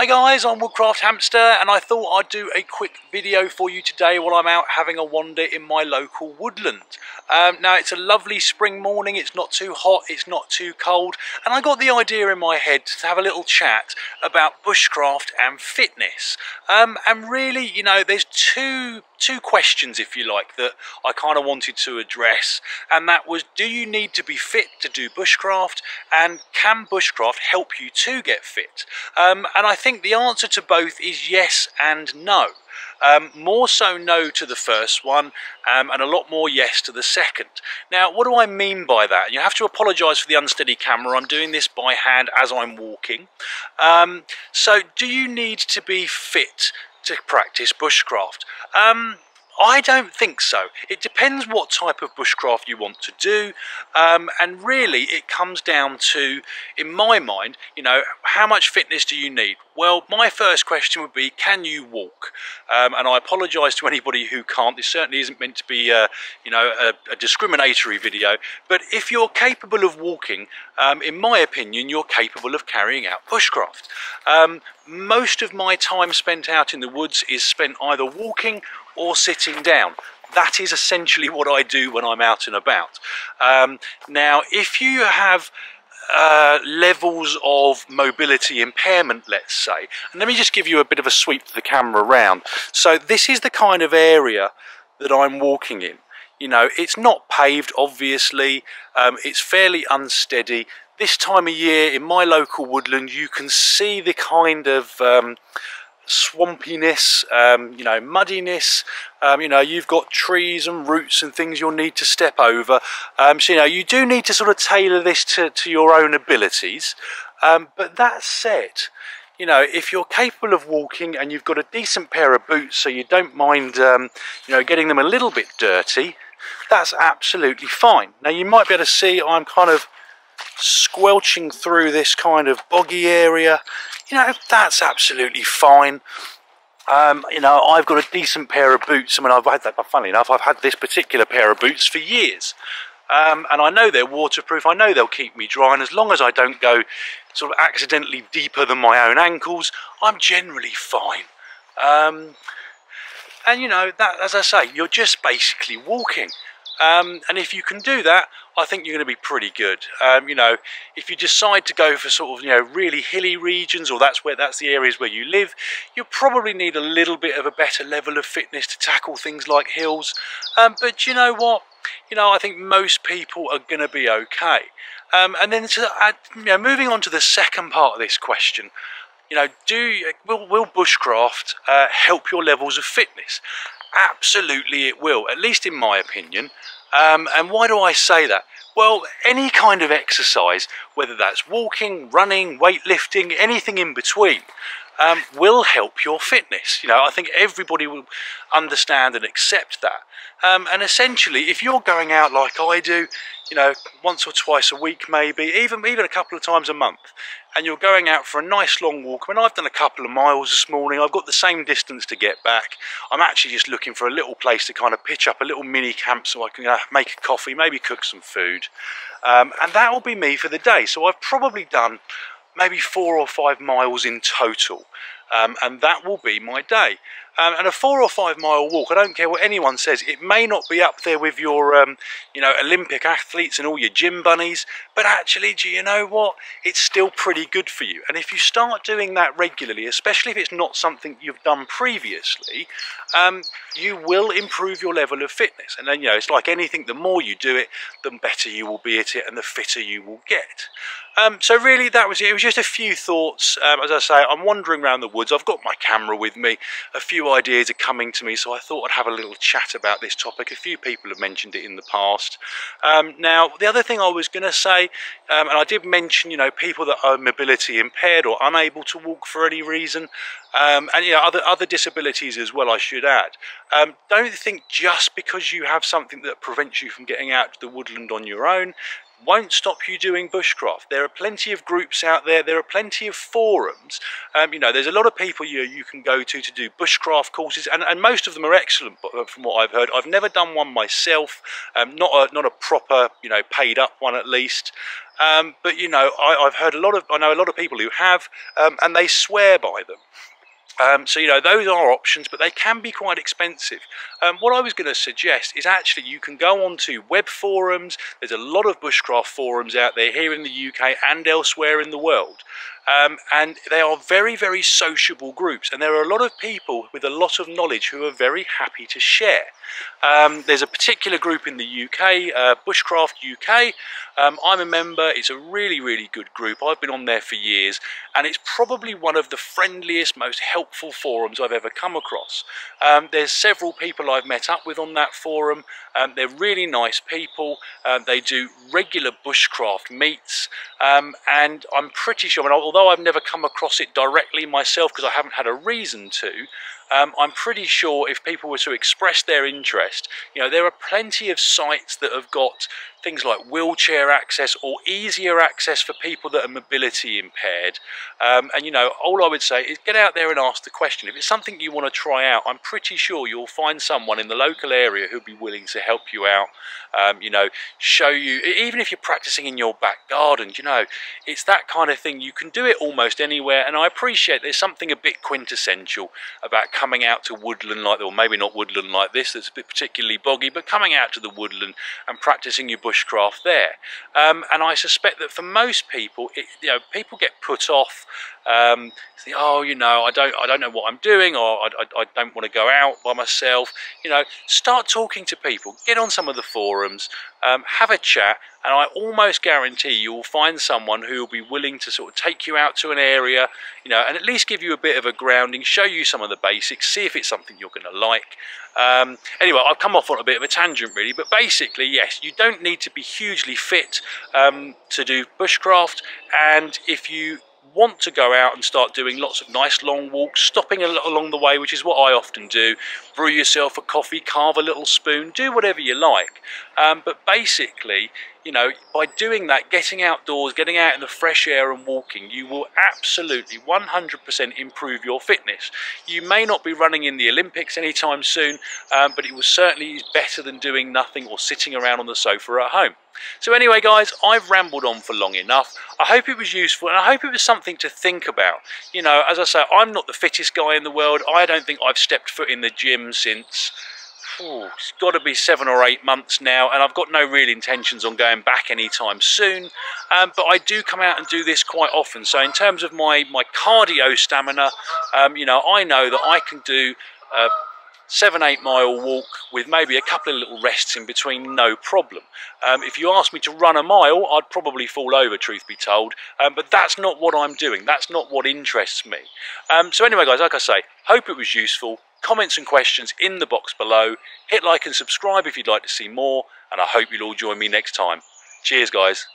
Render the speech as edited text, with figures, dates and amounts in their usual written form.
Hi guys, I'm Woodcraft Hamster and I thought I'd do a quick video for you today while I'm out having a wander in my local woodland. Now it's a lovely spring morning, it's not too hot, it's not too cold, and I got the idea in my head to have a little chat about bushcraft and fitness. And really, you know, there's two questions, if you like, that I kind of wanted to address, and that was, do you need to be fit to do bushcraft, and can bushcraft help you to get fit? And I think the answer to both is yes and no. More so no to the first one, and a lot more yes to the second. Now, what do I mean by that? You have to apologise for the unsteady camera. I'm doing this by hand as I'm walking. So do you need to be fit to practice bushcraft? I don't think so. It depends what type of bushcraft you want to do, and really it comes down to, in my mind, you know, how much fitness do you need? Well, my first question would be, can you walk? And I apologise to anybody who can't. This certainly isn't meant to be, you know, a discriminatory video. But if you're capable of walking, in my opinion, you're capable of carrying out bushcraft. Most of my time spent out in the woods is spent either walking or sitting down. That is essentially what I do when I'm out and about. Now, if you have levels of mobility impairment, let's say, and let me just give you a bit of a sweep to the camera around. So this is the kind of area that I'm walking in. You know, it's not paved, obviously. It's fairly unsteady. This time of year in my local woodland, you can see the kind of swampiness, you know, muddiness. You know, you've got trees and roots and things you'll need to step over. So, you know, you do need to sort of tailor this to your own abilities. But that said, you know, if you're capable of walking and you've got a decent pair of boots, so you don't mind, you know, getting them a little bit dirty, that's absolutely fine. Now, you might be able to see I'm kind of squelching through this kind of boggy area. You know, that's absolutely fine. You know, I've got a decent pair of boots. I mean, I've had that, but funnily enough, I've had this particular pair of boots for years. And I know they're waterproof, I know they'll keep me dry, and as long as I don't go sort of accidentally deeper than my own ankles, I'm generally fine. And you know, that, as I say, you're just basically walking. And if you can do that, I think you're going to be pretty good. You know, if you decide to go for sort of, you know, really hilly regions, or that's the areas where you live, you probably need a little bit of a better level of fitness to tackle things like hills. But you know what? You know, I think most people are going to be okay. And then, you know, moving on to the second part of this question, you know, will bushcraft help your levels of fitness? Absolutely it will, at least in my opinion. And why do I say that? Well, any kind of exercise, whether that's walking, running, weightlifting, anything in between, will help your fitness. You know, I think everybody will understand and accept that. And essentially, if you're going out like I do, you know, once or twice a week maybe, even a couple of times a month, and you're going out for a nice long walk. I mean, I've done a couple of miles this morning. I've got the same distance to get back. I'm actually just looking for a little place to kind of pitch up a little mini camp so I can make a coffee, maybe cook some food. And that will be me for the day. So I've probably done maybe 4 or 5 miles in total. And that will be my day. And a 4 or 5 mile walk, I don't care what anyone says, it may not be up there with your, you know, Olympic athletes and all your gym bunnies, but actually, do you know what? It's still pretty good for you. And if you start doing that regularly, especially if it's not something you've done previously, you will improve your level of fitness. And then, you know, it's like anything, the more you do it, the better you will be at it and the fitter you will get. So really, that was it. It was just a few thoughts. As I say, I'm wandering around the woods. I've got my camera with me. A few ideas are coming to me, so I thought I'd have a little chat about this topic. A few people have mentioned it in the past. Now, the other thing I was going to say, and I did mention, you know, people that are mobility impaired or unable to walk for any reason, and you know, other disabilities as well, I should add. Don't think just because you have something that prevents you from getting out to the woodland on your own, won't stop you doing bushcraft. There are plenty of groups out there. There are plenty of forums. You know, there's a lot of people you can go to do bushcraft courses, and most of them are excellent from what I've heard. I've never done one myself, not a proper, you know, paid up one at least. But you know, I know a lot of people who have, and they swear by them. So you know, those are options, but they can be quite expensive. What I was going to suggest is actually you can go onto web forums. There's a lot of bushcraft forums out there here in the UK and elsewhere in the world. And they are very, very sociable groups, and there are a lot of people with a lot of knowledge who are very happy to share. There's a particular group in the UK, Bushcraft UK. I'm a member. It's a really, really good group. I've been on there for years, and it's probably one of the friendliest, most helpful forums I've ever come across. There's several people I've met up with on that forum. They're really nice people. They do regular bushcraft meets, and I'm pretty sure, and although I've never come across it directly myself because I haven't had a reason to, I'm pretty sure if people were to express their interest, you know, there are plenty of sites that have got things like wheelchair access or easier access for people that are mobility impaired. And you know, all I would say is get out there and ask the question. If it's something you want to try out, I'm pretty sure you'll find someone in the local area who'll be willing to help you out, you know, show you, even if you're practicing in your back garden. You know, it's that kind of thing. You can do it almost anywhere, and I appreciate there's something a bit quintessential about coming out to woodland like, or maybe not woodland like this that's a bit particularly boggy, but coming out to the woodland and practicing your bushcraft there. And I suspect that for most people, you know, people get put off. Think, oh, you know, I don't know what I'm doing, or I don't want to go out by myself. You know, start talking to people, get on some of the forums, have a chat, and I almost guarantee you will find someone who will be willing to sort of take you out to an area, you know, and at least give you a bit of a grounding, show you some of the basics, see if it's something you're going to like. Anyway, I've come off on a bit of a tangent really, but basically, yes, you don't need to be hugely fit to do bushcraft, and if you want to go out and start doing lots of nice long walks, stopping along the way, which is what I often do, brew yourself a coffee, carve a little spoon, do whatever you like. But basically, you know, by doing that, getting outdoors, getting out in the fresh air and walking, you will absolutely 100% improve your fitness. You may not be running in the Olympics anytime soon, but it will certainly is better than doing nothing or sitting around on the sofa at home. So anyway, guys, I've rambled on for long enough. I hope it was useful, and I hope it was something to think about. You know, as I say, I'm not the fittest guy in the world. I don't think I've stepped foot in the gym since, it's got to be 7 or 8 months now, and I've got no real intentions on going back anytime soon. But I do come out and do this quite often. So in terms of my cardio stamina, you know, I know that I can do 7-8 mile walk with maybe a couple of little rests in between, no problem. If you asked me to run a mile, I'd probably fall over, truth be told, but that's not what I'm doing. That's not what interests me. So anyway, guys, like I say, hope it was useful. Comments and questions in the box below. Hit like and subscribe if you'd like to see more, and I hope you'll all join me next time. Cheers, guys.